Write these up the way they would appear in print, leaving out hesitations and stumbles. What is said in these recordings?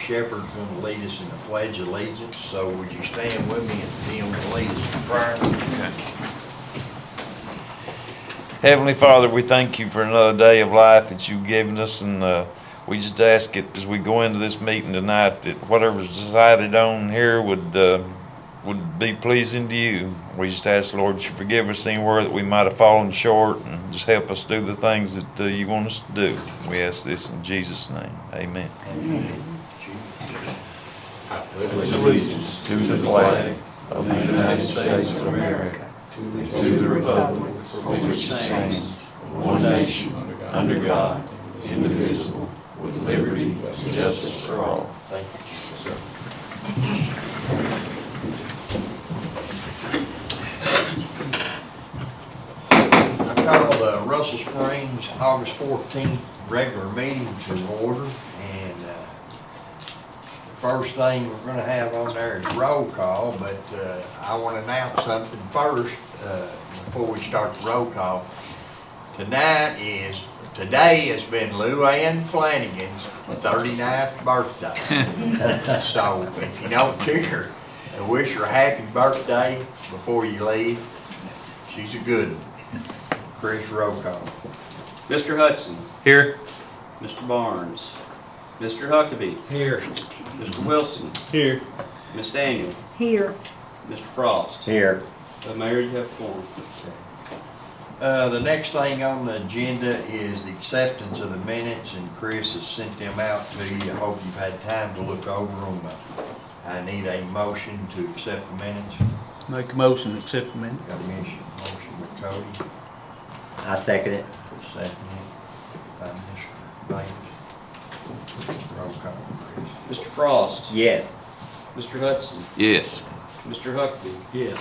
Shepherd's going to lead us in the Pledge of Allegiance. So would you stand with me and Tim will lead us in prayer? Okay. Heavenly Father, we thank you for another day of life that you've given us, and we just ask it as we go into this meeting tonight that whatever's decided on here would be pleasing to you. We just ask, Lord, that you forgive us anywhere that we might have fallen short, and just help us do the things that you want us to do. We ask this in Jesus' name. Amen. Amen. I pledge allegiance to the flag of the United States of America and to the republic for which it stands, one nation, under God, indivisible, with liberty and justice for all. Thank you, sir. I call the Russell Springs August 14th regular meeting to order, and the first thing we're going to have on there is roll call, but I want to announce something first before we start the roll call. Today has been Lou Ann Flanagan's 39th birthday. So if you don't care, wish her a happy birthday before you leave. She's a good one. Chris, roll call. Mr. Hudson. Here. Mr. Barnes. Mr. Huckabee. Here. Mr. Wilson. Here. Ms. Daniel. Here. Mr. Frost. Here. Mayor, you have form. The next thing on the agenda is the acceptance of the minutes, and Chris has sent them out to you. I hope you've had time to look over them. I need a motion to accept the minutes. Make a motion to accept the minutes. Got a motion with Cody, I second it. seconded by Mr. Davis. Roll call, Chris. Mr. Frost. Yes. Mr. Hudson. Yes. Mr. Huckabee. Yes.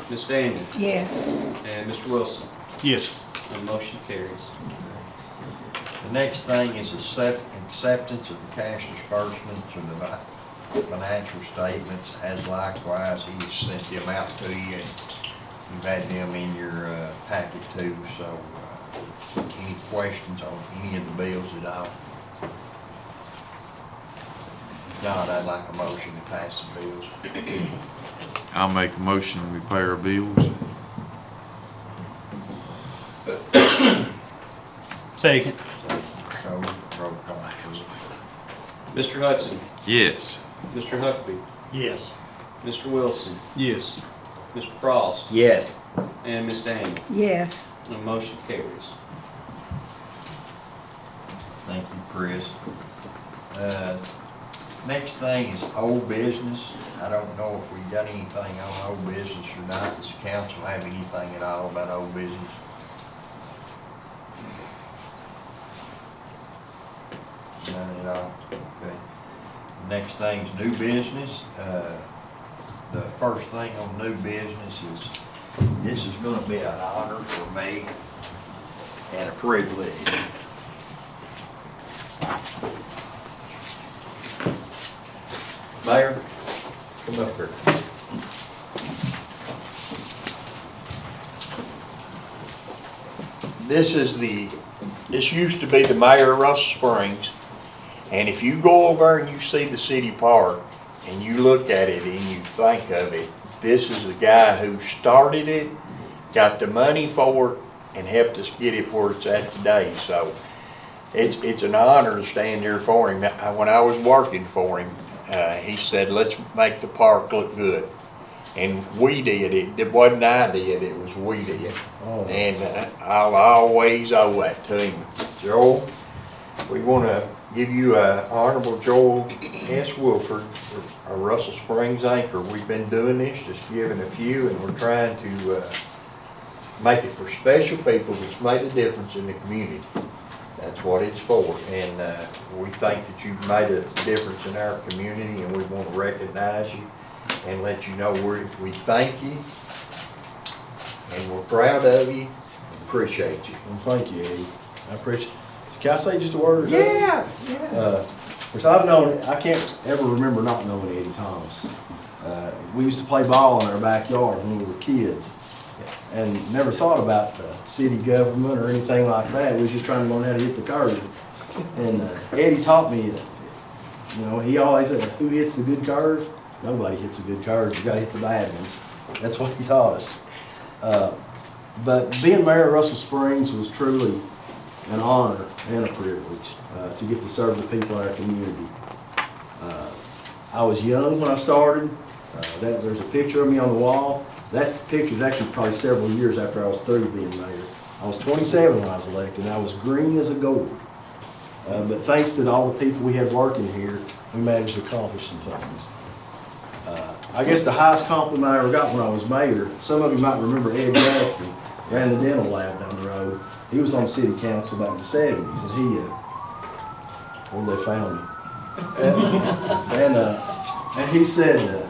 Ms. Daniel. Yes. And Mr. Wilson. Yes. And motion carries. The next thing is acceptance of the cash disbursements of the financial statements, as likewise he has sent them out to you, and you've had them in your packet too. So any questions on any of the bills at all? If not, I'd like a motion to pass the bills. I'll make a motion we pay our bills. Second. So, roll call, please. Mr. Hudson. Yes. Mr. Huckabee. Yes. Mr. Wilson. Yes. Mr. Frost. Yes. And Ms. Daniel. Yes. And motion carries. Thank you, Chris. Next thing is old business. I don't know if we got anything on old business or not. Does the council have anything at all about old business? None at all. Okay. Next thing is new business. The first thing on new business is, this is gonna be an honor for me and a privilege. Mayor, come up here. This used to be the mayor of Russell Springs, and if you go over and you see the city park and you look at it and you think of it, this is the guy who started it, got the money for it, and helped us get it where it's at today. So it's an honor to stand here for him. When I was working for him, he said, let's make the park look good. And we did it. It wasn't I did, it was we did. Oh. And I'll always owe that to him. Joel, we want to give you Honorable Joel S. Wolford, a Russell Springs anchor. We've been doing this, just giving a few, and we're trying to make it for special people that's made a difference in the community. That's what it's for. And we think that you've made a difference in our community, and we want to recognize you and let you know we thank you, and we're proud of you, and appreciate you. Well, thank you, Eddie. I appreciate. Can I say just a word or two? Yeah. Which I've known, I can't ever remember not knowing Eddie Thomas. We used to play ball in our backyard when we were kids, and never thought about the city government or anything like that. We was just trying to learn how to hit the curve. And Eddie taught me that You know, he always said, who hits the good curve? Nobody hits the good curves, you gotta hit the bad ones. That's what he taught us. But being mayor of Russell Springs was truly an honor and a privilege to get to serve the people in our community. I was young when I started. There's a picture of me on the wall. That picture is actually probably several years after I was through being mayor. I was 27 when I was elected, and I was green as a gourd. But thanks to all the people we had working here, we managed to accomplish some things. I guess the highest compliment I ever got when I was mayor, some of you might remember Ed Gaston, ran the dental lab down the road. He was on city council back in the 70s, and where they found him. And he said,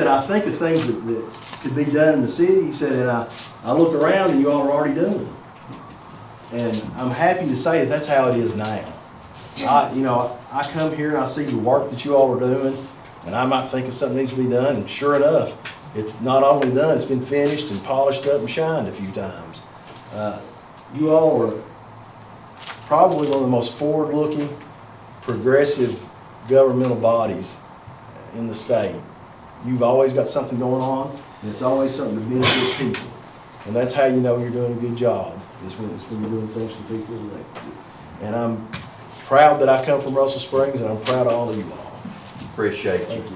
I think of things that could be done in the city. He said, and I look around and you all are already doing it. And I'm happy to say that that's how it is now. I come here and I see the work that you all are doing, and I might think of something needs to be done, and sure enough, it's not only done, it's been finished and polished up and shined a few times. You all are probably one of the most forward-looking, progressive governmental bodies in the state. You've always got something going on, and it's always something to benefit people. And that's how you know you're doing a good job, is when you're doing things for people who elect you. And I'm proud that I come from Russell Springs, and I'm proud of all of you all. Appreciate you. Thank you.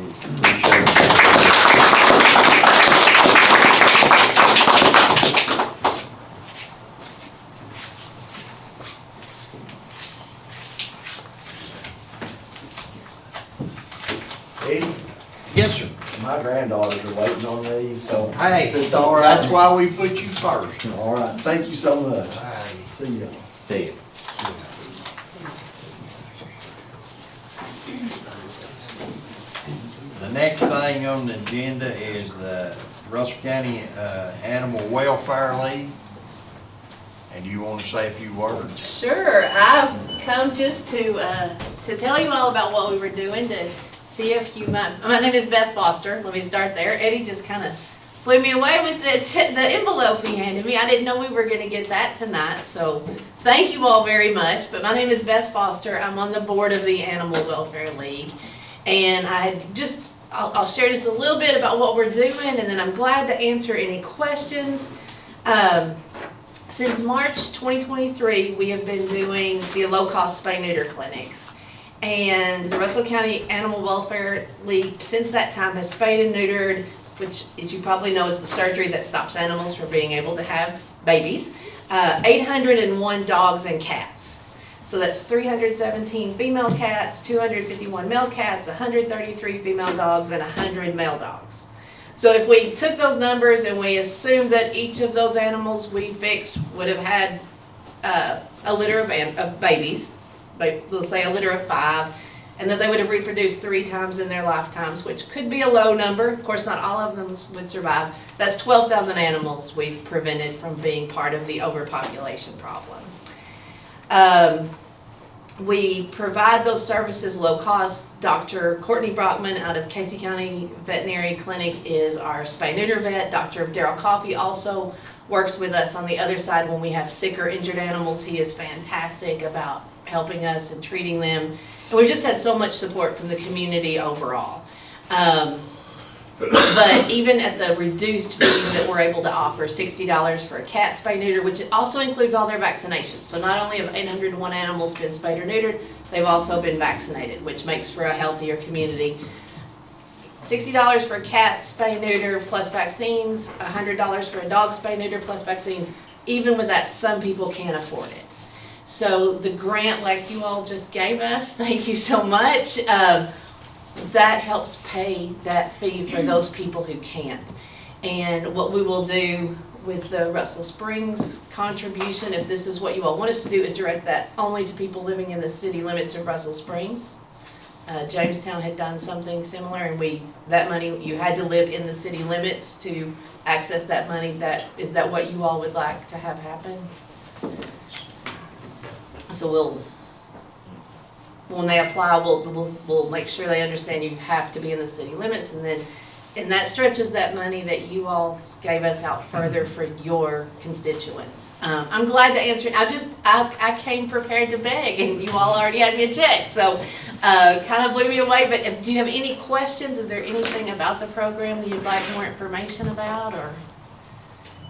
Eddie, Yes, sir. my granddaughters are waiting on these, so. Hey, It's all right. that's why we put you first. All right, thank you so much. Hey. See you. See you. The next thing on the agenda is the Russell County Animal Welfare League. And do you want to say a few words? Sure, I've come just to tell you all about what we were doing, to see if you might. My name is Beth Foster. Let me start there. Eddie just kind of blew me away with the envelope he handed me. I didn't know we were going to get that tonight, so thank you all very much. But my name is Beth Foster. I'm on the board of the Animal Welfare League, and I'll share just a little bit about what we're doing, and then I'm glad to answer any questions. Since March 2023, we have been doing the low-cost spay-neuter clinics. And the Russell County Animal Welfare League, since that time, has spayed and neutered, which, as you probably know, is the surgery that stops animals from being able to have babies, 801 dogs and cats. So that's 317 female cats, 251 male cats, 133 female dogs, and 100 male dogs. So if we took those numbers and we assumed that each of those animals we fixed would have had a litter of babies, let's say a litter of 5, and that they would have reproduced 3 times in their lifetimes, which could be a low number. Of course, not all of them would survive. That's 12,000 animals we've prevented from being part of the overpopulation problem. We provide those services low cost. Dr. Courtney Brockman out of Casey County Veterinary Clinic is our spay-neuter vet. Dr. Daryl Coffey also works with us on the other side when we have sick or injured animals. He is fantastic about helping us and treating them. And we've just had so much support from the community overall. But even at the reduced fees that we're able to offer, $60 for a cat spay-neuter, which also includes all their vaccinations. So not only have 801 animals been spayed or neutered, they've also been vaccinated, which makes for a healthier community. $60 for a cat spay-neuter plus vaccines, $100 for a dog spay-neuter plus vaccines. Even with that, some people can't afford it. So the grant, like you all just gave us, thank you so much. That helps pay that fee for those people who can't. And what we will do with the Russell Springs contribution, if this is what you all want us to do, is direct that only to people living in the city limits of Russell Springs. Jamestown had done something similar, and that money, you had to live in the city limits to access that money. Is that what you all would like to have happen? So when they apply, we'll make sure they understand you have to be in the city limits, and that stretches that money that you all gave us out further for your constituents. I'm glad to answer. I came prepared to beg, and you all already had me a check. So kind of blew me away, but do you have any questions? Is there anything about the program that you'd like more information about, or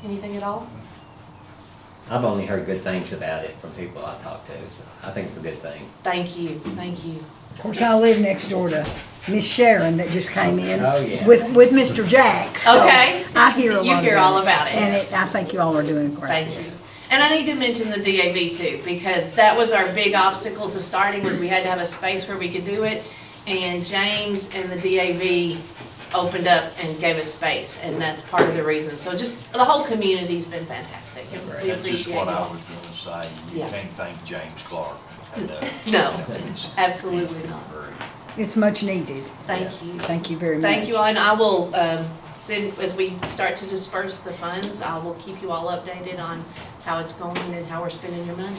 anything at all? I've only heard good things about it from people I talked to, so I think it's a good thing. Thank you, thank you. Of course, I live next door to Miss Sharon that just came in. Oh, yeah. With Mr. Jack. So Okay. I hear a lot You of hear all about it. And I think you all are doing great. Thank you. And I need to mention the DAV too, because that was our big obstacle to starting, was we had to have a space where we could do it. And James and the DAV opened up and gave us space, and that's part of the reason. So just, the whole community's been fantastic, and we That's just appreciate what I it. was gonna say. You Yeah. can't thank James Clark enough. No, It's absolutely not. very- It's much needed. Thank you. Thank you very much. Thank you all, and I will send, as we start to disperse the funds, I will keep you all updated on how it's going and how we're spending your money.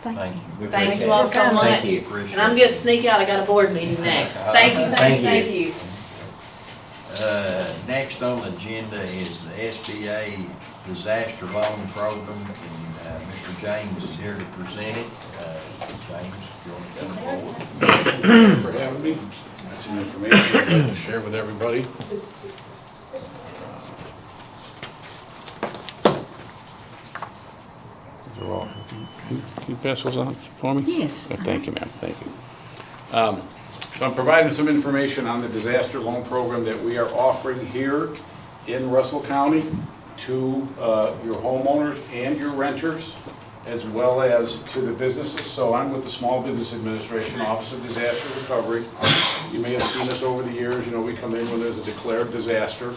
Thank Thank you. you. We Thank appreciate you all it. so much. Thank you. And I'm gonna sneak out, I got a board meeting next. Thank you, thank you, Thank thank you. Next on the agenda is the SBA Disaster Loan Program, and Mr. James is here to present it. James, if you want to come forward. For having me. Got some information I'd like to share with everybody. Can you pass those on for me? Yes. Thank you, ma'am, thank you. So I'm providing some information on the disaster loan program that we are offering here in Russell County to your homeowners and your renters, as well as to the businesses. So I'm with the Small Business Administration, Office of Disaster Recovery. You may have seen us over the years, you know, we come in when there's a declared disaster.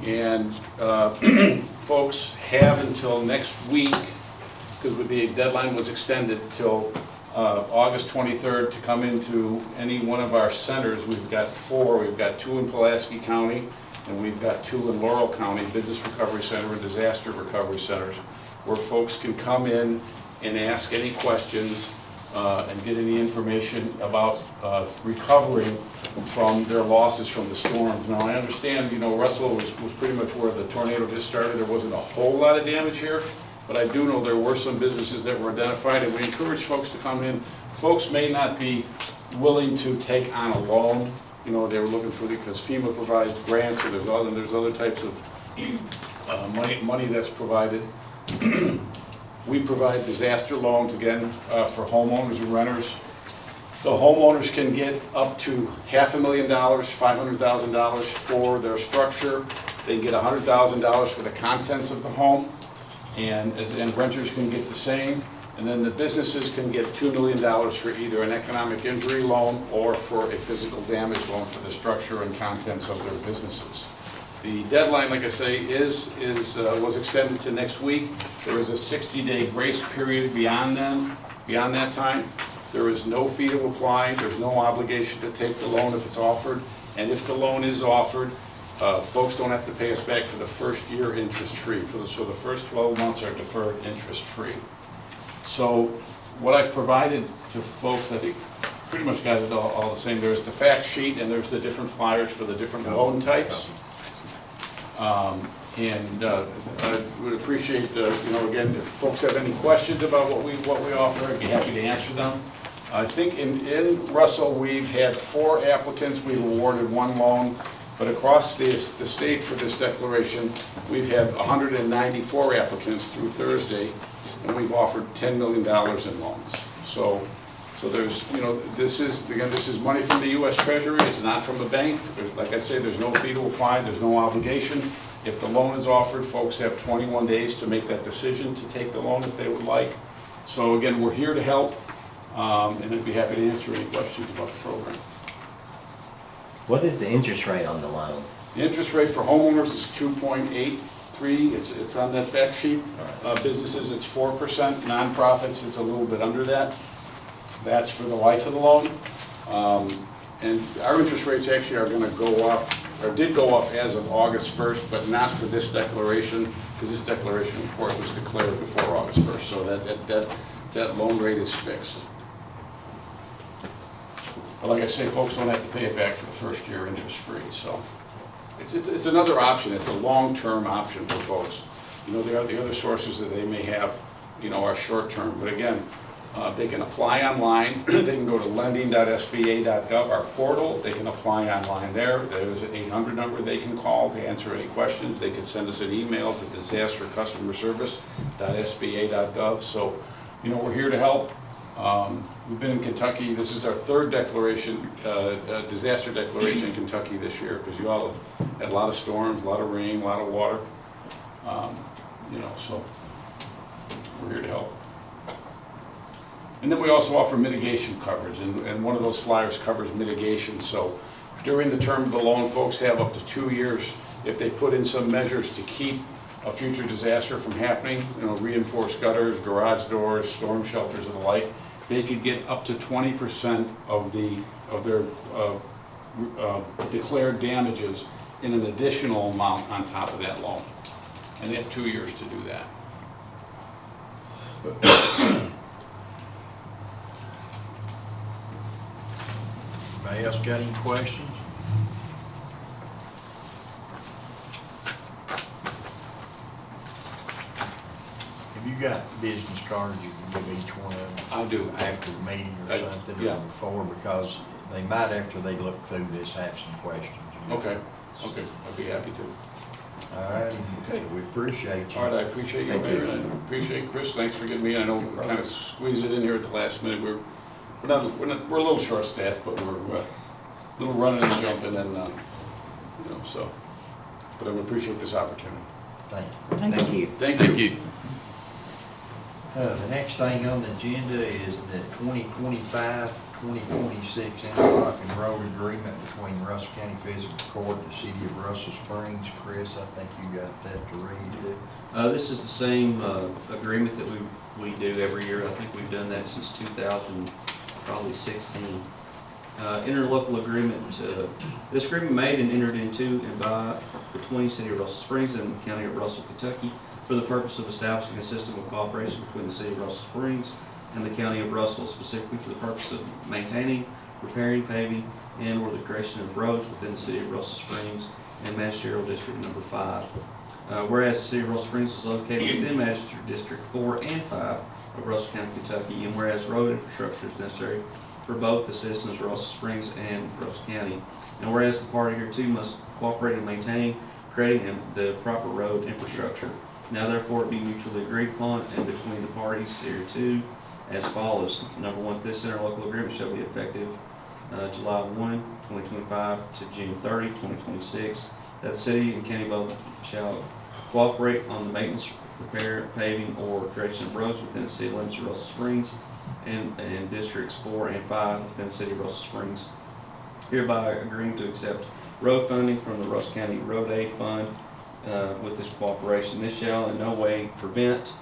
And folks have until next week, because the deadline was extended till August 23rd to come into any one of our centers. We've got 4. We've got 2 in Pulaski County, and we've got 2 in Laurel County, Business Recovery Center and Disaster Recovery Centers, where folks can come in and ask any questions and get any information about recovering from their losses from the storms. Now, I understand, you know, Russell was pretty much where the tornado just started. There wasn't a whole lot of damage here, but I do know there were some businesses that were identified, and we encourage folks to come in. Folks may not be willing to take on a loan. You know, they were looking for, because FEMA provides grants, or there's other types of money that's provided. We provide disaster loans, again, for homeowners and renters. The homeowners can get up to $500,000, $500,000 for their structure. They can get $100,000 for the contents of the home, and renters can get the same. And then the businesses can get $2 million for either an economic injury loan or for a physical damage loan for the structure and contents of their businesses. The deadline, like I say, was extended to next week. There is a 60-day grace period beyond that time. There is no fee to apply. There's no obligation to take the loan if it's offered. And if the loan is offered, folks don't have to pay us back for the first year interest-free. So the first 12 months are deferred interest-free. So what I've provided to folks, I think pretty much got it all the same. There's the fact sheet, and there's the different flyers for the different loan types. I would appreciate, you know, again, if folks have any questions about what we offer, I'd be happy to answer them. I think in Russell, we've had 4 applicants. We've awarded 1 loan, but across the state for this declaration, we've had 194 applicants through Thursday, and we've offered $10 million in loans. So there's, you know, this is money from the U.S. Treasury. It's not from the bank. Like I say, there's no fee to apply. There's no obligation. If the loan is offered, folks have 21 days to make that decision to take the loan if they would like. So again, we're here to help, and I'd be happy to answer any questions about the program. What is the interest rate on the loan? The interest rate for homeowners is 2.83. It's on that fact sheet. Businesses, it's 4%. Nonprofits, it's a little bit under that. That's for the life of the loan. And our interest rates actually are going to go up, or did go up as of August 1st, but not for this declaration, because this declaration, of course, was declared before August 1st. So that loan rate is fixed. But like I say, folks don't have to pay it back for the first year interest-free. So it's another option. It's a long-term option for folks. You know, the other sources that they may have, you know, are short-term. But again, They can apply online. They can go to lending.sba.gov, our portal. They can apply online there. There's an 800 number they can call to answer any questions. They can send us an email to disastercustomerservice.sba.gov. So, you know, we're here to help. We've been in Kentucky. This is our third declaration, disaster declaration in Kentucky this year, because you all have had a lot of storms, a lot of rain, a lot of water. You know, so we're here to help. And then we also offer mitigation coverage, and one of those flyers covers mitigation. So during the term of the loan, folks have up to 2 years if they put in some measures to keep a future disaster from happening, you know, reinforced gutters, garage doors, storm shelters and the like. They could get up to 20% of their declared damages in an additional amount on top of that loan. And they have 2 years to do that. Anybody else got any questions? Have you got business cards you can give each one of them? I do. After the meeting or something, yeah. or before, because they might, after they look through this, have some questions. You know? Okay, okay, I'd be happy to. All right, Okay. we appreciate you. All right, I appreciate you, Mayor, and I appreciate Chris. Thanks for getting me. I know we kind of squeezed it in here at the last minute. We're a little short-staffed, but we're a little running and jumping, and you know, so. But I would appreciate this opportunity. Thank you. Thank you. Thank you. Thank you. The next thing on the agenda is the 2025-2026 interlocking road agreement between Russell County Physical Court and the City of Russell Springs. Chris, I think you got that to read. This is the same agreement that we do every year. I think we've done that since 2016. Interlocal agreement. This agreement made and entered into and by between the City of Russell Springs and the County of Russell, Kentucky, for the purpose of establishing a system of cooperation between the City of Russell Springs and the County of Russell, specifically for the purpose of maintaining, repairing, paving, and or the creation of roads within the City of Russell Springs and Magisterial District Number 5. Whereas the City of Russell Springs is located within Magisterial District 4 and 5 of Russell County, Kentucky, and whereas road infrastructure is necessary for both the citizens of Russell Springs and Russell County, and whereas the party hereto must cooperate in maintaining, creating the proper road infrastructure. Now therefore it be mutually agreed upon and between the parties hereto as follows. Number 1, this interlocal agreement shall be effective July 1, 2025 to June 30, 2026. That the city and county both shall cooperate on the maintenance, repair, paving, or creation of roads within the city limits of Russell Springs and districts 4 and 5 within the city of Russell Springs. Hereby agreeing to accept road funding from the Russell County Road Aid Fund with this cooperation. This shall in no way prevent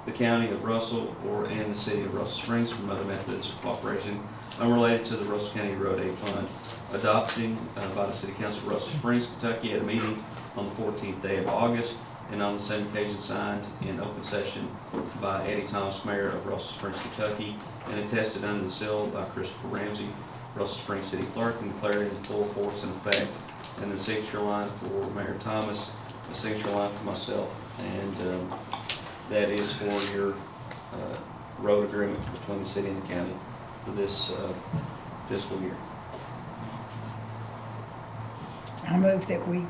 the County of Russell and the City of Russell Springs from other methods of cooperation unrelated to the Russell County Road Aid Fund, adopting by the City Council of Russell Springs, Kentucky at a meeting on the 14th day of August, and on the same occasion signed in open session by Eddie Thomas, Mayor of Russell Springs, Kentucky, and attested under the seal by Christopher Ramsey, Russell Springs City Clerk, and declared in full force and effect. And the signature line for Mayor Thomas, the signature line for myself, and that is for your road agreement between the city and the county for this fiscal year. I move that we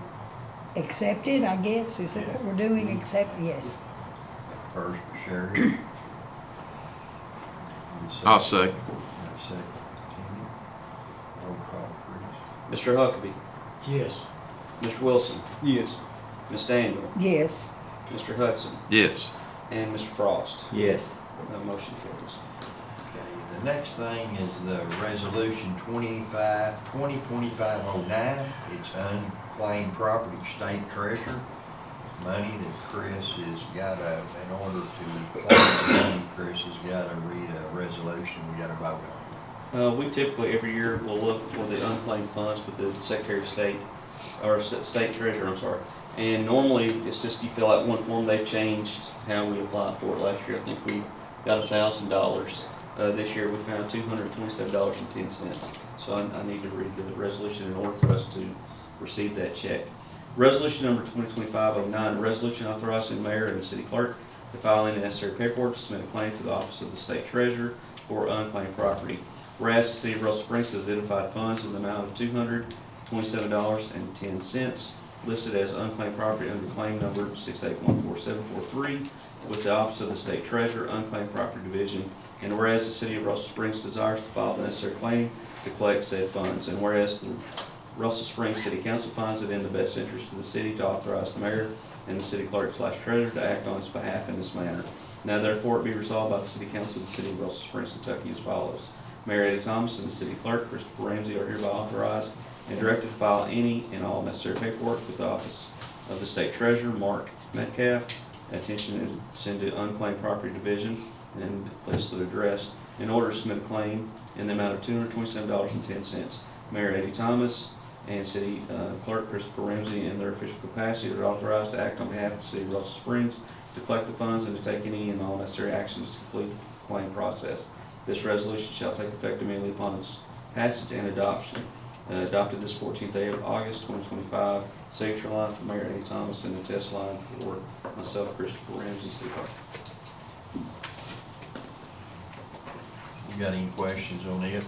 accept it, I guess. Is that what we're doing? Accept, yes. First, Sherry. I'll second. Second, Timmy. Roll call, please. Mr. Huckabee. Yes. Mr. Wilson. Yes. Ms. Daniel. Yes. Mr. Hudson. Yes. And Mr. Frost. Yes. Motion carries. Okay, the next thing is the resolution 2025-09. It's unclaimed property, state treasurer. Money that Chris has got in order to claim the money, Chris has got to read a resolution we got to vote on. We typically, every year, will look for the unclaimed funds with the Secretary of State, or State Treasurer, I'm sorry. And normally, it's just you fill out one form. They've changed how we applied for it. Last year, I think we got $1,000. This year, we found $227.10. So I need to read the resolution in order for us to receive that check. Resolution number 2025-09, resolution authorizing the mayor and the city clerk to file any necessary paperwork to submit a claim to the office of the state treasurer for unclaimed property. Whereas the City of Russell Springs has identified funds in the amount of $227.10 listed as unclaimed property under claim number 6814743 with the Office of the State Treasurer, Unclaimed Property Division. And whereas the City of Russell Springs desires to file the necessary claim to collect said funds. And whereas the Russell Springs City Council finds it in the best interest of the city to authorize the mayor and the city clerk/treasurer to act on its behalf in this manner. Now therefore it be resolved by the City Council of the City of Russell Springs, Kentucky as follows. Mayor Eddie Thomas and the city clerk, Christopher Ramsey, are hereby authorized and directed to file any and all necessary paperwork with the Office of the State Treasurer, Mark Metcalf, attention and send to Unclaimed Property Division, and place the address, in order to submit a claim in the amount of $227.10. Mayor Eddie Thomas and City Clerk Christopher Ramsey, in their official capacity, are authorized to act on behalf of the City of Russell Springs to collect the funds and to take any and all necessary actions to complete the claim process. This resolution shall take effect immediately upon its passage and adoption. Adopted this 14th day of August 2025. Signature line for Mayor Eddie Thomas and the test line for myself, Christopher Ramsey, City Clerk. You got any questions on it?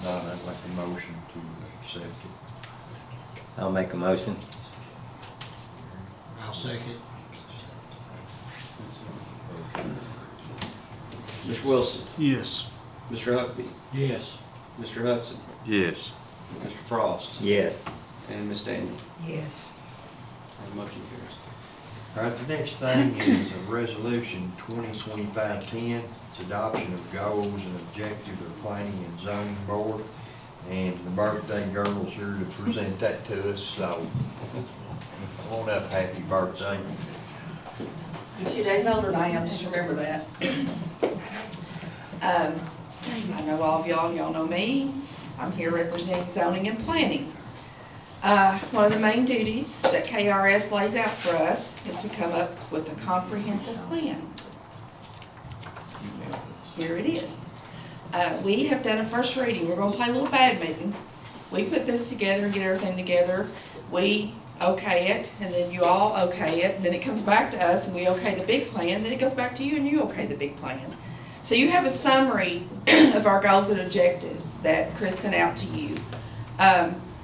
Not, I'd like a motion to accept it. I'll make a motion. I'll second. Mr. Wilson, Yes. Mr. Huckabee, Yes. Mr. Hudson, Yes. Mr. Frost, Yes. and Ms. Daniel. Yes. And the motion carries. All right, the next thing is a resolution 2025-10. It's adoption of goals and objectives of planning and zoning board. And the birthday girl's here to present that to us, so come on up, happy birthday. You're 2 days older than I am, just remember that. I know all of y'all know me. I'm here representing zoning and planning. One of the main duties that KRS lays out for us is to come up with a comprehensive plan. Here it is. We have done a first reading. We're gonna play a little badminton. We put this together and get everything together. We okay it, and then you all okay it, and then it comes back to us and we okay the big plan, then it goes back to you and you okay the big plan. So you have a summary of our goals and objectives that Chris sent out to you.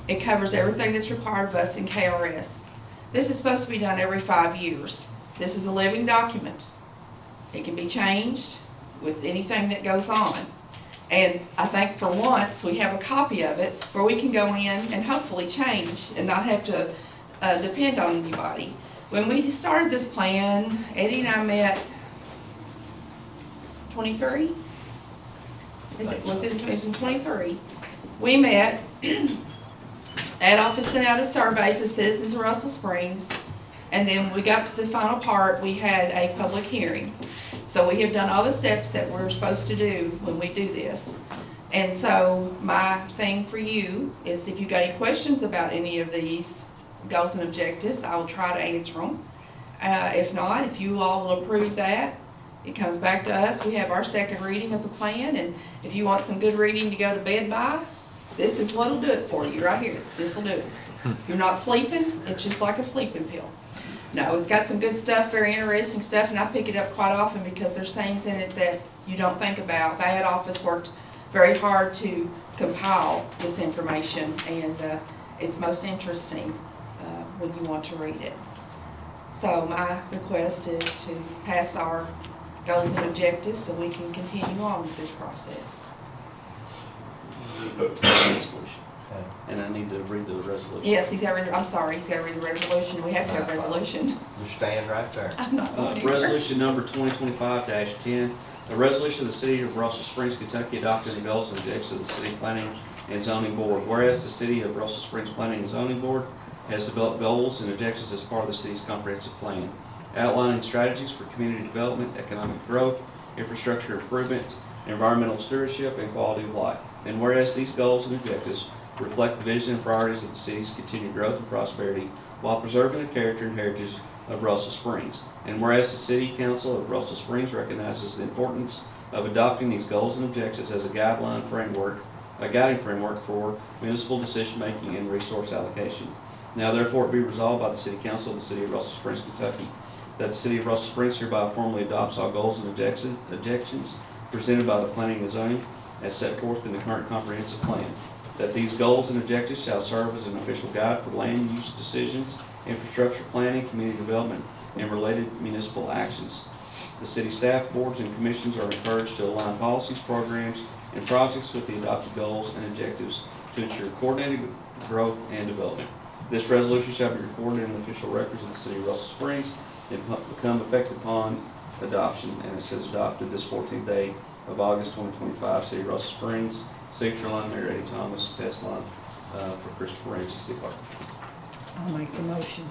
It covers everything that's required of us in KRS. This is supposed to be done every 5 years. This is a living document. It can be changed with anything that goes on. And I think for once, we have a copy of it where we can go in and hopefully change and not have to depend on anybody. When we started this plan, Eddie and I met 23? It was in 23. We met, that office sent out a survey to citizens of Russell Springs, and then when we got to the final part, we had a public hearing. So we have done all the steps that we're supposed to do when we do this. And so my thing for you is if you got any questions about any of these goals and objectives, I will try to answer them. If not, if you all will approve that, it comes back to us. We have our second reading of the plan, and if you want some good reading to go to bed by, this is what'll do it for you right here. This will do it. You're not sleeping, it's just like a sleeping pill. No, it's got some good stuff, very interesting stuff, and I pick it up quite often because there's things in it that you don't think about. The ad office worked very hard to compile this information, and it's most interesting when you want to read it. So my request is to pass our goals and objectives so we can continue on with this process. And I need to read the resolution. Yes, he's got to read, I'm sorry, he's got to read the resolution. We have to have a resolution. Just stand right there. I'm not going anywhere. Resolution number 2025-10, a resolution of the City of Russell Springs, Kentucky adopting the goals and objectives of the City Planning and Zoning Board. Whereas the City of Russell Springs Planning and Zoning Board has developed goals and objectives as part of the city's comprehensive plan, outlining strategies for community development, economic growth, infrastructure improvement, environmental stewardship, and quality of life. And whereas these goals and objectives reflect the vision and priorities of the city's continued growth and prosperity while preserving the character and heritage of Russell Springs. And whereas the City Council of Russell Springs recognizes the importance of adopting these goals and objectives as a guideline framework, a guiding framework for municipal decision-making and resource allocation. Now therefore it be resolved by the City Council of the City of Russell Springs, Kentucky, that the city of Russell Springs hereby formally adopts all goals and objections presented by the planning and zoning as set forth in the current comprehensive plan. That these goals and objectives shall serve as an official guide for land use decisions, infrastructure planning, community development, and related municipal actions. The city staff, boards, and commissions are encouraged to align policies, programs, and projects with the adopted goals and objectives to ensure coordinated growth and development. This resolution shall be recorded in the official records of the city of Russell Springs and become effective upon adoption, and it says adopted this 14th day of August 2025, City of Russell Springs. Signature line, Mayor Eddie Thomas. Test line for Christopher Ramsey, City Clerk. I'll make the motion.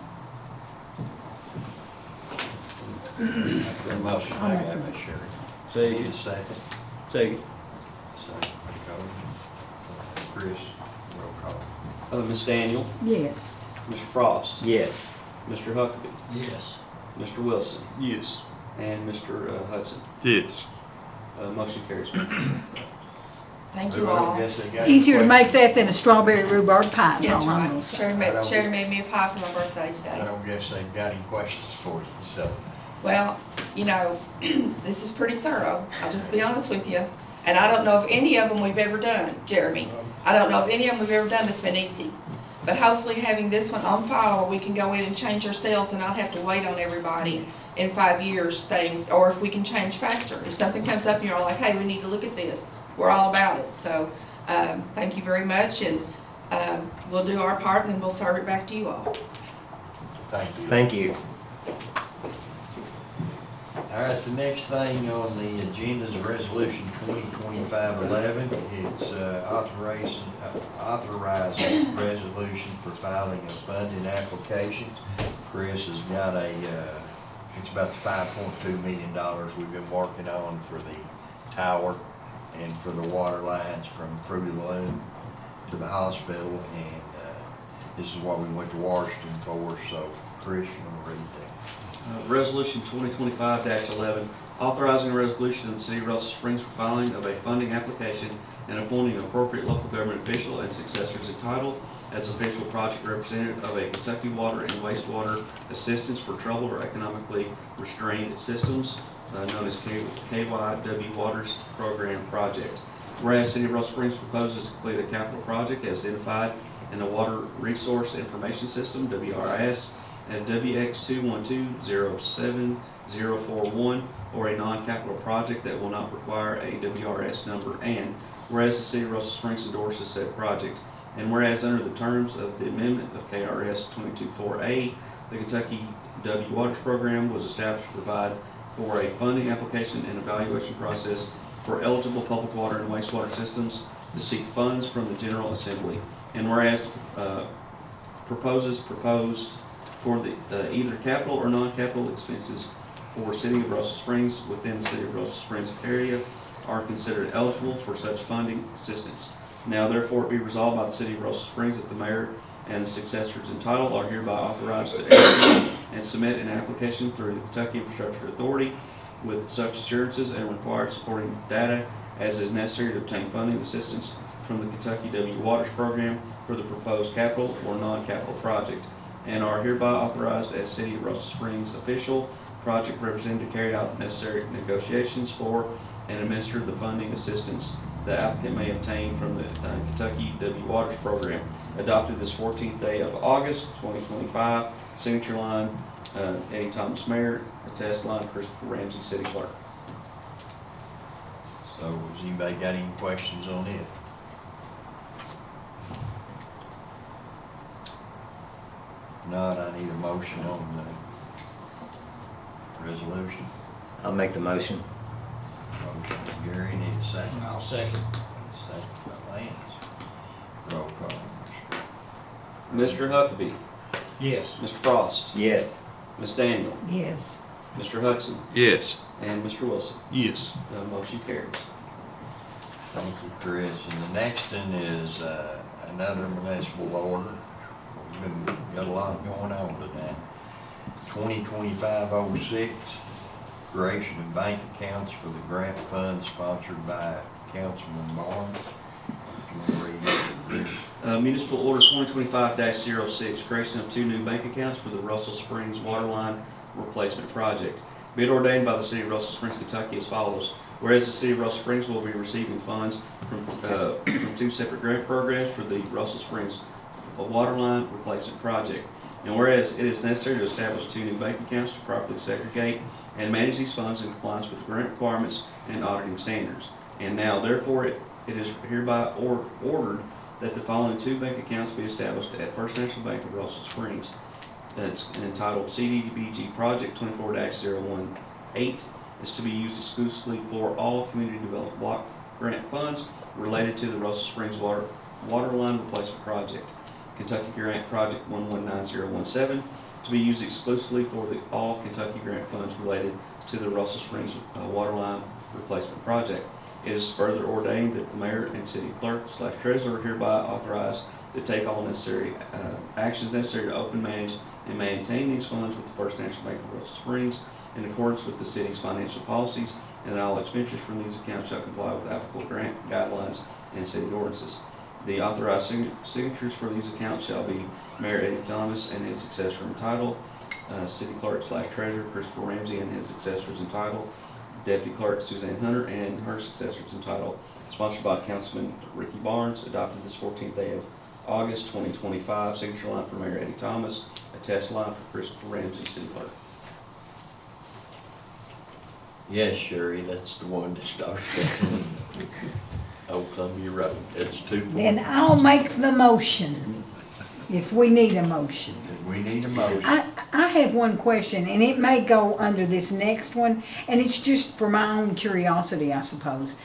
The motion I got by Sherry. Need a second? Second. Second by Cody. Chris, roll call. Ms. Daniel, Yes. Mr. Frost, Yes. Mr. Huckabee, Yes. Mr. Wilson, Yes. and Mr. Hudson. Yes. Motion carries. Thank you Well, I all. guess they got any Easier to make questions? that than a strawberry rhubarb pie, is That's all I'm gonna right. say. Sherry made me a pie for my birthday I today. don't guess they've got any questions for you, so. Well, you know, this is pretty thorough, I'll just be honest with you. And I don't know if any of them we've ever done, Jeremy. I don't know if any of them we've ever done that's been easy. But hopefully having this one on file, we can go in and change ourselves and not have to wait on everybody in 5 years things, or if we can change faster. If something comes up and you're all like, hey, we need to look at this, we're all about it. So, thank you very much, and we'll do our part and then we'll serve it back to you all. Thank you. Thank you. All right, the next thing on the agenda is Resolution 2025-11. It's authorizing resolution for filing a funding application. Chris has got it's about the $5.2 million we've been working on for the tower and for the water lines from Fruit of the Loom to the hospital, and this is what we went to Washington for, so Chris, you want to read that? Resolution 2025-11, authorizing a resolution of the City of Russell Springs for filing of a funding application and appointing an appropriate local government official and successors entitled as official project representative of a Kentucky Water and Wastewater Assistance for Troubled or Economically Restrained Systems, known as KYW Waters Program Project. Whereas City of Russell Springs proposes to complete a capital project as identified in the Water Resource Information System, WRIS, as WX212-07041, or a non-capital project that will not require a WRS number, and whereas the City of Russell Springs endorses said project, and whereas under the terms of the amendment of KRS 224A, the Kentucky W Waters Program was established to provide for a funding application and evaluation process for eligible public water and wastewater systems to seek funds from the General Assembly, and whereas proposed for the either capital or non-capital expenses for City of Russell Springs within the City of Russell Springs area are considered eligible for such funding assistance. Now therefore it be resolved by the City of Russell Springs that the mayor and the successors entitled are hereby authorized to execute and submit an application through the Kentucky Infrastructure Authority with such assurances and required supporting data as is necessary to obtain funding assistance from the Kentucky W Waters Program for the proposed capital or non-capital project, and are hereby authorized as City of Russell Springs official project representative to carry out necessary negotiations for and administer the funding assistance the applicant may obtain from the Kentucky W Waters Program. Adopted this 14th day of August 2025. Signature line, Eddie Thomas, Mayor. Attest line, Christopher Ramsey, City Clerk. So has anybody got any questions on it? If not, I need a motion on the resolution. I'll make the motion. Motion by Gary, need a second. I'll second. Second by Lance. Roll call. Mr. Huckabee, Yes. Mr. Frost, Yes. Ms. Daniel, Yes. Mr. Hudson, Yes. and Mr. Wilson. Yes. Motion carries. Thank you, Chris. And the next one is another municipal order. We've got a lot going on today. 2025-06, creation of bank accounts for the grant fund sponsored by Councilman Barnes. If you want to read it, Chris. Municipal Order 2025-06, creation of 2 new bank accounts for the Russell Springs Waterline replacement project. Bid ordained by the City of Russell Springs, Kentucky as follows. Whereas the City of Russell Springs will be receiving funds from two separate grant programs for the Russell Springs waterline replacement project. And whereas it is necessary to establish 2 new bank accounts to properly segregate and manage these funds in compliance with grant requirements and auditing standards. And now, therefore, it is hereby ordered that the following 2 bank accounts be established at First National Bank of Russell Springs. That's entitled CDBG Project 24-018 is to be used exclusively for all community development block grant funds related to the Russell Springs waterline replacement project. Kentucky Grant Project 119017 to be used exclusively for all Kentucky grant funds related to the Russell Springs waterline replacement project. It is further ordained that the mayor and city clerk / treasurer are hereby authorized to take all necessary actions necessary to open, manage, and maintain these funds with the First National Bank of Russell Springs in accordance with the city's financial policies, and all expenditures from these accounts shall comply with applicable grant guidelines and city ordinances. The authorized signatures for these accounts shall be Mayor Eddie Thomas and his successor in title, city clerk / treasurer Christopher Ramsey and his successors in title, deputy clerk Suzanne Hunter and her successors in title. Sponsored by Councilman Ricky Barnes, adopted this 14th day of August 2025. Signature line for Mayor Eddie Thomas, attest line for Christopher Ramsey, city clerk. Yes, Sherry, that's the one that starts at Old Columbia Road. That's 2. Then I'll make the motion, if we need a motion. We need a motion. I have one question, and it may go under this next one, and it's just for my own curiosity, I suppose.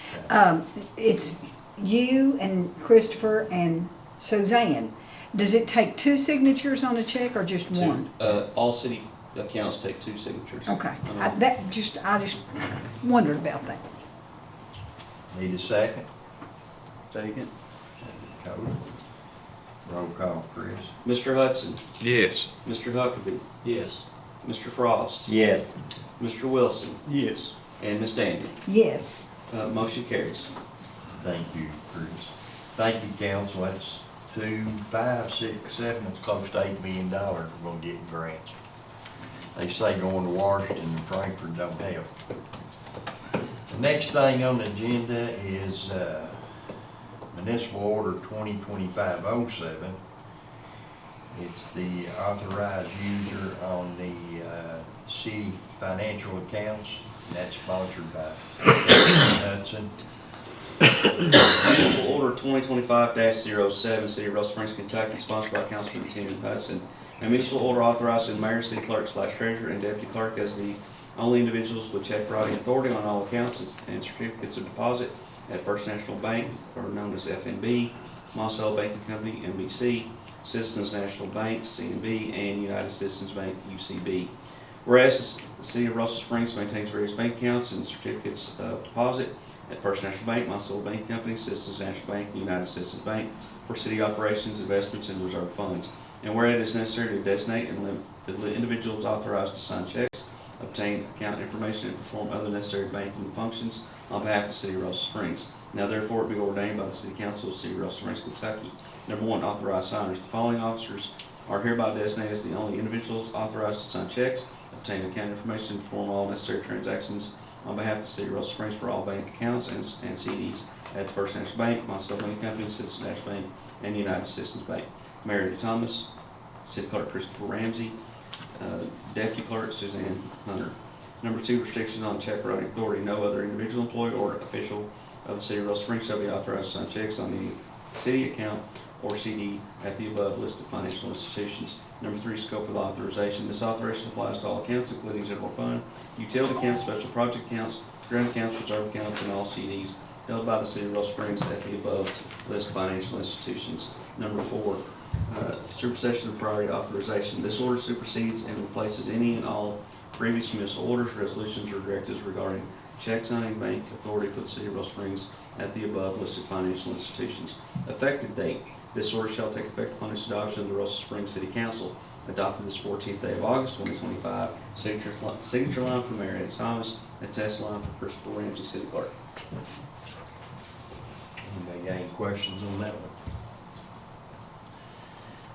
It's you and Christopher and Suzanne. Does it take 2 signatures on a check or just one? All city accounts take 2 signatures. Okay, I just wondered about that. Need a second? Second. Cody. Roll call, Chris. Mr. Hudson, Yes. Mr. Huckabee, Yes. Mr. Frost, Yes. Mr. Wilson, Yes. and Ms. Daniel. Yes. Motion carries. Thank you, Chris. Thank you, council. That's 2, 5, 6, 7, it's close to $8 million we're gonna get in grants. They say going to Washington and Frankfurt don't help. The next thing on the agenda is Municipal Order 2025-07. It's the authorized user on the city financial accounts. That's sponsored by HUDSON. Municipal Order 2025-07, City of Russell Springs, Kentucky, sponsored by Councilman Tim Hudson. A municipal order authorizing the mayor, city clerk / treasurer, and deputy clerk as the only individuals with check writing authority on all accounts and certificates of deposit at First National Bank, or known as FNB, Monticello Banking Company, NBC, Citizens National Bank, CNB, and United Citizens Bank, UCB. Whereas the City of Russell Springs maintains various bank accounts and certificates of deposit at First National Bank, Monticello Banking Company, Citizens National Bank, and United Citizens Bank for city operations, investments, and reserve funds. And where it is necessary to designate and limit the individuals authorized to sign checks, obtain account information, and perform other necessary banking functions on behalf of the City of Russell Springs. Now therefore it be ordained by the City Council of the City of Russell Springs, Kentucky. Number 1, authorized signers. The following officers are hereby designated as the only individuals authorized to sign checks, obtain account information, and perform all necessary transactions on behalf of the City of Russell Springs for all bank accounts and CDs at the First National Bank, Monticello Banking Company, Citizens National Bank, and United Citizens Bank. Mayor Eddie Thomas, City Clerk Christopher Ramsey, Deputy Clerk Suzanne Hunter. Number 2, restrictions on check writing authority. No other individual employee or official of the City of Russell Springs shall be authorized to sign checks on any city account or CD at the above listed financial institutions. Number 3, scope of the authorization. This authorization applies to all accounts, including general fund, utility accounts, special project accounts, grant accounts, reserve accounts, and all CDs held by the City of Russell Springs at the above listed financial institutions. Number 4, supersession of priority authorization. This order supersedes and replaces any and all previous municipal orders, resolutions, or directives regarding check signing bank authority for the City of Russell Springs at the above listed financial institutions. Effective date. This order shall take effect upon its adoption of the Russell Springs City Council, adopted this 14th day of August 2025. Signature line for Mayor Eddie Thomas, attest line for Christopher Ramsey, City Clerk. Anybody got any questions on that one?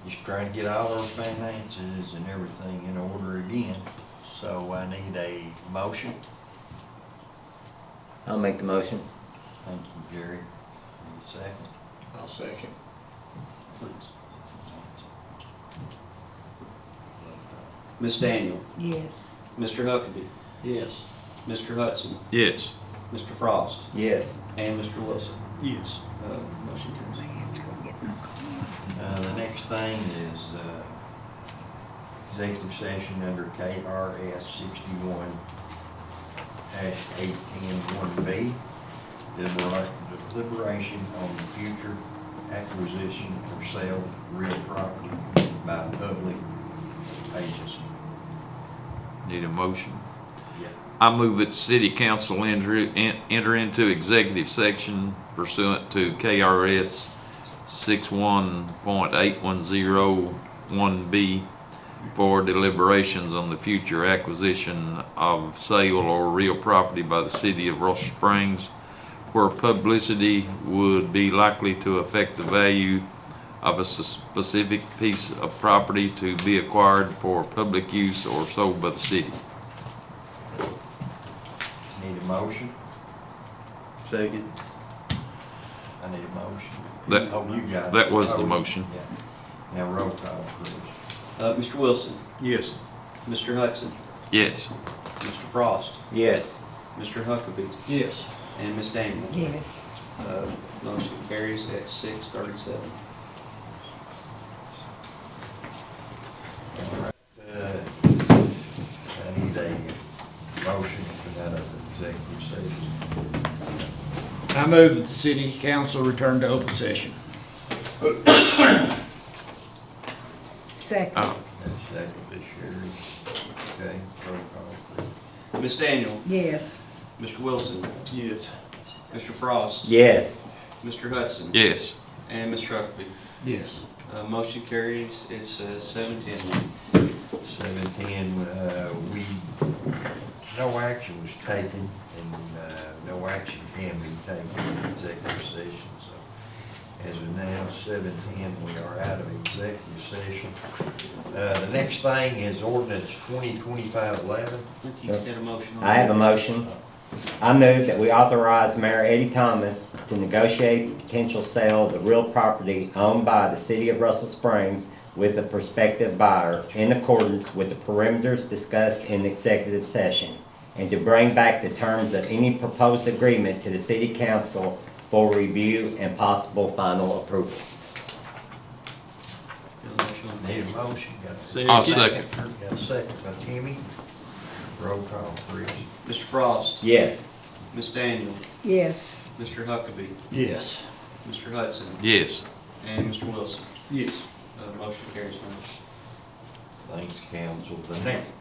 Just trying to get all our finances and everything in order again. So I need a motion. I'll make the motion. Thank you, Jerry. Need a second? I'll second. Ms. Daniel, Yes. Mr. Huckabee, Yes. Mr. Hudson, Yes. Mr. Frost, Yes. and Mr. Wilson. Yes. Motion carries. The next thing is, executive session under KRS 61-810-1B. Deliberation on the future acquisition or sale of real property by a public agency. Need a motion? Yeah. I move that the city council enter into executive section pursuant to KRS 61.8101B for deliberations on the future acquisition of sale or real property by the city of Russell Springs, where publicity would be likely to affect the value of a specific piece of property to be acquired for public use or sold by the city. Need a motion? Second. I need a motion. That- Oh, you got it. that was the Oh, motion. yeah. Now roll call, please. Mr. Wilson, Yes. Mr. Hudson, Yes. Mr. Frost, Yes. Mr. Huckabee, Yes. and Ms. Daniel. Yes. Motion carries at 6:37. I need a motion to come out of the executive session. I move that the city council return to open session. Second. Oh, That's second, Ms. Sherry. Okay, roll call, please. Ms. Daniel, Yes. Mr. Wilson. Yes. Mr. Frost. Yes. Mr. Hudson. yes. And Mr. Huckabee. Yes. Motion carries, it's 7:10. 7:10, no action was taken, and no action can be taken in executive session, so as of now, 7:10, we are out of executive session. The next thing is ordinance 2025-11. I think you had a motion on I have a that. motion. I move that we authorize Mayor Eddie Thomas to negotiate the potential sale of the real property owned by the city of Russell Springs with a prospective buyer in accordance with the parameters discussed in the executive session, and to bring back the terms of any proposed agreement to the city council for review and possible final approval. Got a motion on that. Need a motion, got a I'll second. Got a second by Timmy. Roll call, please. Mr. Frost. Yes. Ms. Daniel, Yes. Mr. Huckabee, Yes. Mr. Hudson, Yes. and Mr. Wilson. Yes. Motion carries, man. Thanks, council.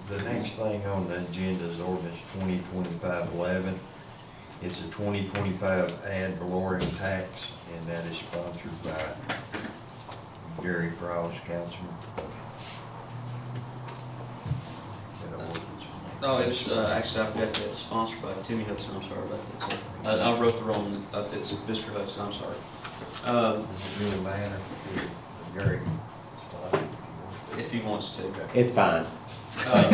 The next thing on the agenda is ordinance 2025-11. It's a 2025 ad valorem tax, and that is sponsored by Gary Frost, councilman. That ordinance. No, it's, actually, I've got that sponsored by Timmy Hudson, I'm sorry about that, sir. I wrote the wrong, it's Mr. Hudson, I'm sorry. Does it really matter? Gary. If he wants to. It's fine. Uh,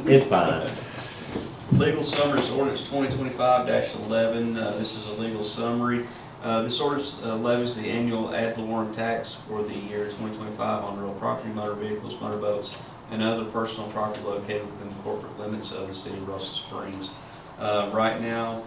It's fine. Legal summary is ordinance 2025-11. This is a legal summary. This ordinance levies the annual ad valorem tax for the year 2025 on real property, motor vehicles, motorboats, and other personal property located within the corporate limits of the city of Russell Springs. Right now,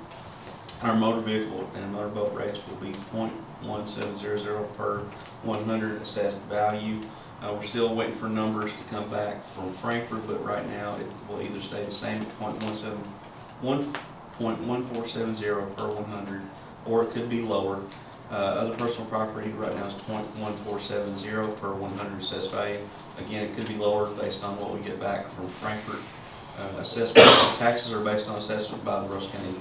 our motor vehicle and motorboat rates will be 0.1700 per 100 assessed value. We're still waiting for numbers to come back from Frankfurt, but right now it will either stay the same at 1.1470 per 100, or it could be lower. Other personal property right now is 0.1470 per 100 assessed value. Again, it could be lower based on what we get back from Frankfurt. Assessment taxes are based on assessment by the Russell County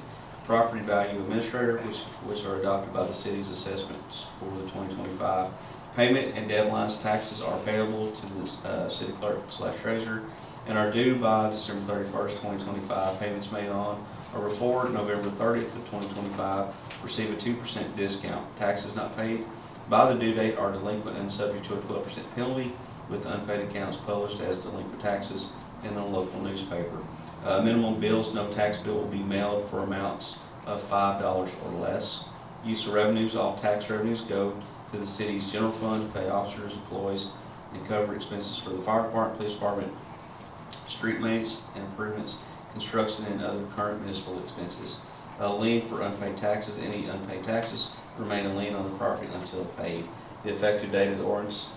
Property Value Administrator, which are adopted by the city's assessments for the 2025. Payment and deadlines taxes are payable to the city clerk/treasurer and are due by December 31st, 2025. Payments made on or before November 30th of 2025 receive a 2% discount. Taxes not paid by the due date are delinquent and subject to a 12% penalty, with unpaid accounts published as delinquent taxes. in the local newspaper. Minimum bills, no tax bill will be mailed for amounts of $5 or less. Use of revenues, all tax revenues go to the city's general fund to pay officers, employees, and cover expenses for the fire department, police department, street maintenance and improvements, construction, and other current municipal expenses. A lien for unpaid taxes, any unpaid taxes remain a lien on the property until paid. The effective date of the ordinance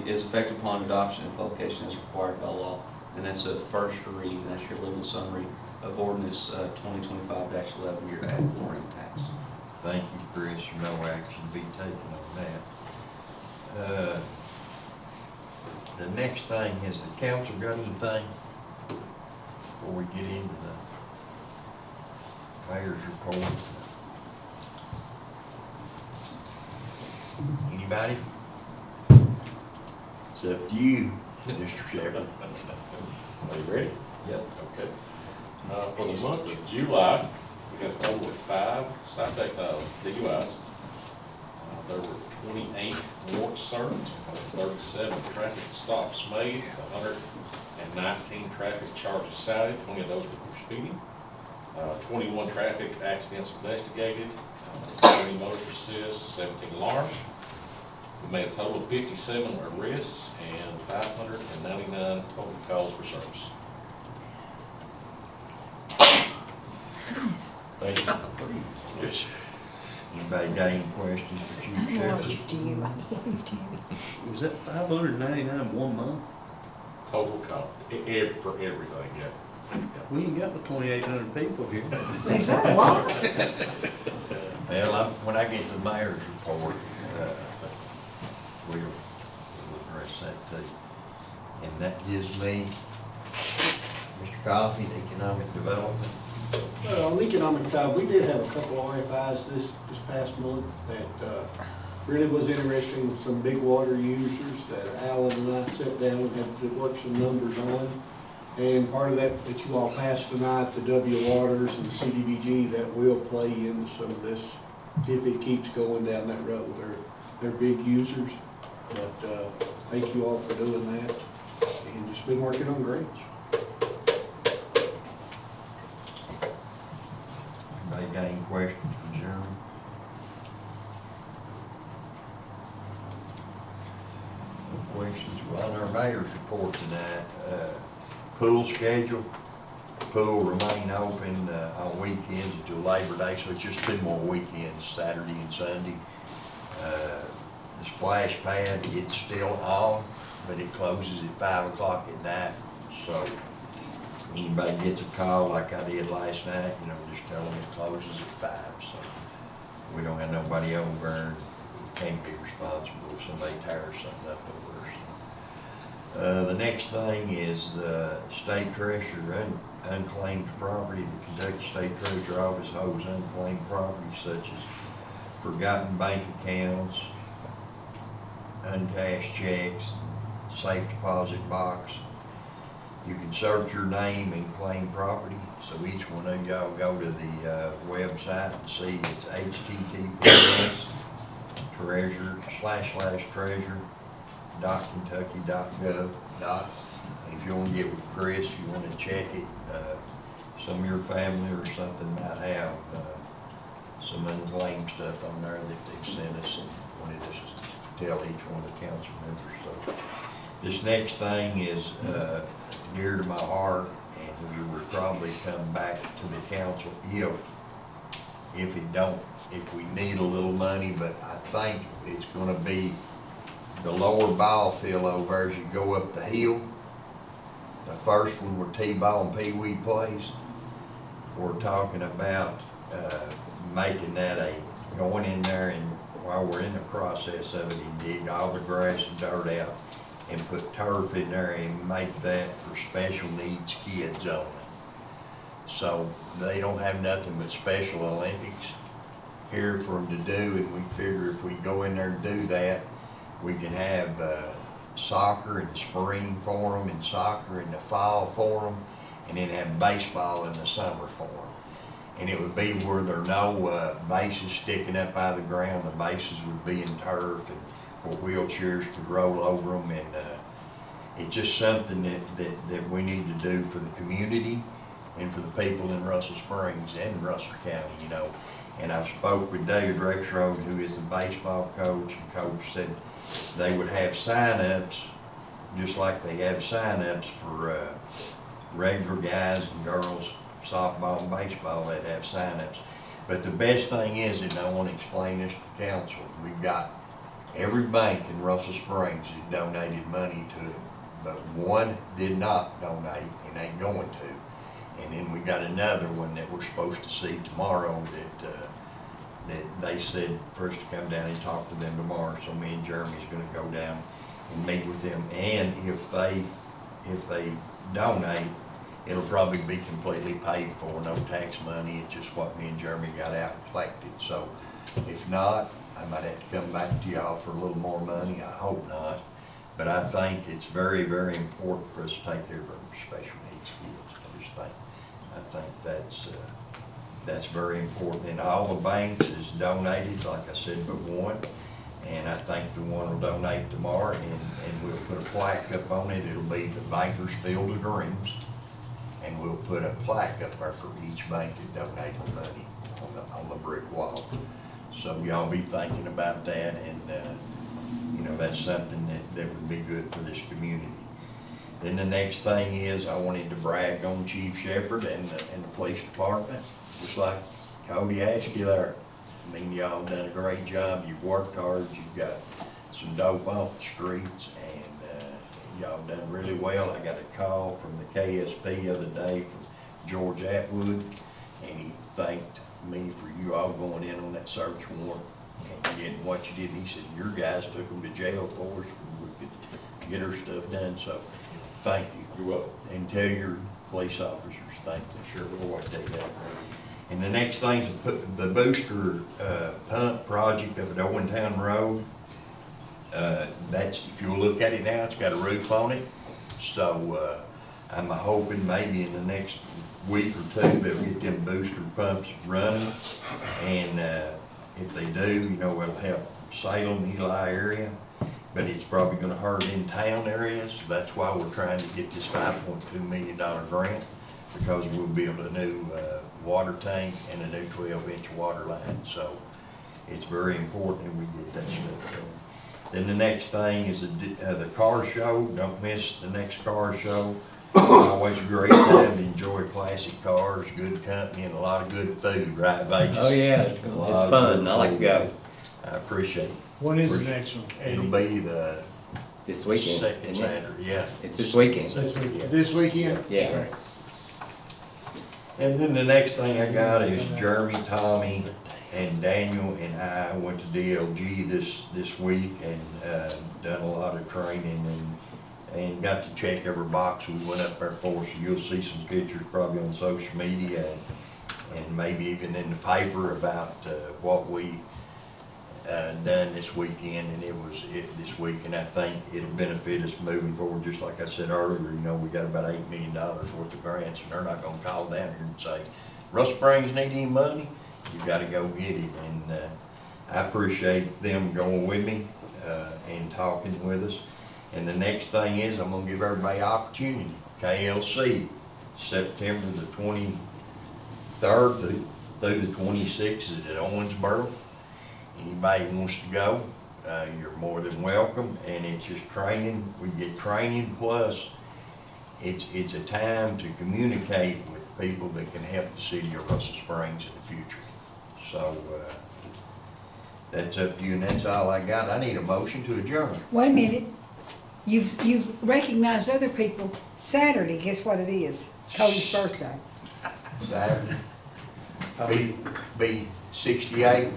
is effective upon adoption and publication as required by law. And that's a first read, and that's your legal summary of ordinance 2025-11, your ad valorem tax. Thank you, Chris. No action be taken on that. The next thing is the council got anything before we get into the mayor's report? Anybody? It's up to you, Mr. Shepard. Are you ready? Yep. Okay. For the month of July, we got a total of 5 DUIs. There were 28 warrants served, 37 traffic stops made, 119 traffic charges cited, 20 of those were for speeding, 21 traffic accidents investigated, 20 motor assists, 17 alarms. We made a total of 57 arrests and 599 total calls for service. Thank you. Yes. Anybody got any questions for Chief Shepard? Was that 599 one month? Total call, for everything, yeah. We ain't got the 2,800 people here. Is that a lot? Well, when I get to the mayor's report, we'll address that too. And that gives me, Mr. Coffey, the economic development. On the economic side, we did have a couple RFIs this past month that really was interesting with some big water users that Alan and I sat down and had to work some numbers on. And part of that you all passed tonight, the W Waters and the CDBG, that will play into some of this if it keeps going down that road. They're big users, but thank you all for doing that and just been working on grants. Anybody got any questions for Jeremy? No questions. Well, on our mayor's report tonight, pool schedule. Pool remain open on weekends until Labor Day, so it's just 2 more weekends, Saturday and Sunday. The splash pad, it's still on, but it closes at 5 o'clock at night. So anybody gets a call like I did last night, just tell them it closes at 5. So we don't have nobody over and we can't be responsible if somebody tears something up over us. The next thing is the state treasurer unclaimed property. The Kentucky State Treasurer Office holds unclaimed property such as forgotten bank accounts, uncashed checks, safe deposit box. You can search your name and claim property. So each one of y'all go to the website and see it's https://treasure.kentucky.gov. If you want to get with Chris, you want to check it, some of your family or something might have some unclaimed stuff on there that they sent us and wanted us to tell each one of the council members. So this next thing is dear to my heart, and we would probably come back to the council if we need a little money, but I think it's gonna be the lower ball field over as you go up the hill. The first one where T-ball and Pee Wee plays. We're talking about making that going in there and while we're in the process of it, and dig all the grass and dirt out and put turf in there and make that for special needs kids only. So they don't have nothing but Special Olympics here for them to do, and we figure if we go in there and do that, we can have soccer in the spring for them and soccer in the fall for them, and then have baseball in the summer for them. And it would be where there are no bases sticking up out of the ground. The bases would be in turf and for wheelchairs to roll over them, and it's just something that we need to do for the community and for the people in Russell Springs and Russell County, you know. And I spoke with David Rexroad, who is the baseball coach, and coach said they would have sign-ups, just like they have sign-ups for regular guys and girls, softball and baseball, they'd have sign-ups. But the best thing is, and I want to explain this to council, we've got every bank in Russell Springs has donated money to it, but one did not donate and ain't going to. And then we got another one that we're supposed to see tomorrow that they said for us to come down and talk to them tomorrow. So me and Jeremy's gonna go down and meet with them. And if they donate, it'll probably be completely paid for, no tax money. It's just what me and Jeremy got out and collected. So if not, I might have to come back to y'all for a little more money. I hope not. But I think it's very, very important for us to take care of our special needs kids. I think that's very important. And all the banks is donated, like I said, but one. And I think the one will donate tomorrow, and we'll put a plaque up on it. It'll be the Bankers Field of Dreams. And we'll put a plaque up there for each bank that donated money on the brick wall. So y'all be thinking about that, and you know, that's something that would be good for this community. Then the next thing is, I wanted to brag on Chief Shepherd and the police department, just like Cody asked you there. I mean, y'all done a great job. You've worked hard. You've got some dope off the streets, and y'all done really well. I got a call from the KSP the other day from George Atwood, and he thanked me for you all going in on that search warrant and getting what you did. And he said, your guys took them to jail for us, we could get our stuff done. So thank you. You're welcome. And tell your police officers thank them, sure for what they did. And the next thing is the booster pump project up at Owentown Road. That's, if you'll look at it now, it's got a roof on it. So I'm hoping maybe in the next week or two they'll get them booster pumps running. And if they do, you know, it'll help Salem, Eli area. But it's probably gonna hurt in town areas. So that's why we're trying to get this $5.2 million grant, because we'll build a new water tank and a new 12-inch water line. So it's very important that we get that stuff done. Then the next thing is the car show. Don't miss the next car show. Always a great time to enjoy classic cars, good company, and a lot of good food, right, Vegas? Oh, yeah, it's fun. I like to go. I appreciate it. When is the next one? It'll be the This weekend. second isn't it? Saturday, yeah. It's this weekend. Yeah. This weekend? Yeah. Okay. And then the next thing I got is Jeremy, Tommy, and Daniel and I went to DLG this week and done a lot of training and got to check every box we went up there for. So you'll see some pictures probably on social media and maybe even in the paper about what we done this weekend, and it was this week, and I think it'll benefit us moving forward. Just like I said earlier, you know, we got about $8 million worth of grants, and they're not gonna call down here and say, Russell Springs need any money, you gotta go get it. And I appreciate them going with me and talking with us. And the next thing is, I'm gonna give everybody opportunity. KLC, September the 23rd through the 26th at Owensboro. Anybody wants to go, you're more than welcome, and it's just training. We get training, plus it's a time to communicate with people that can help the city of Russell Springs in the future. So that's up to you, and that's all I got. I need a motion to adjourn. Wait a minute. You've recognized other people. Saturday, guess what it is? Cody's birthday. Saturday. Be 68.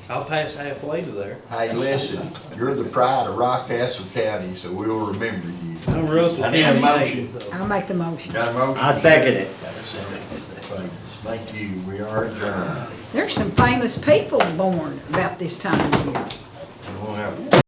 I'll pass halfway to there. Hey, listen, you're the pride of Rockcastle County, so we'll remember you. I'm Russell I need a County. motion. I'll make the motion. Got a motion? I second it. Got a second. Thank you. We are adjourned. There's some famous people born about this time of year. And we'll have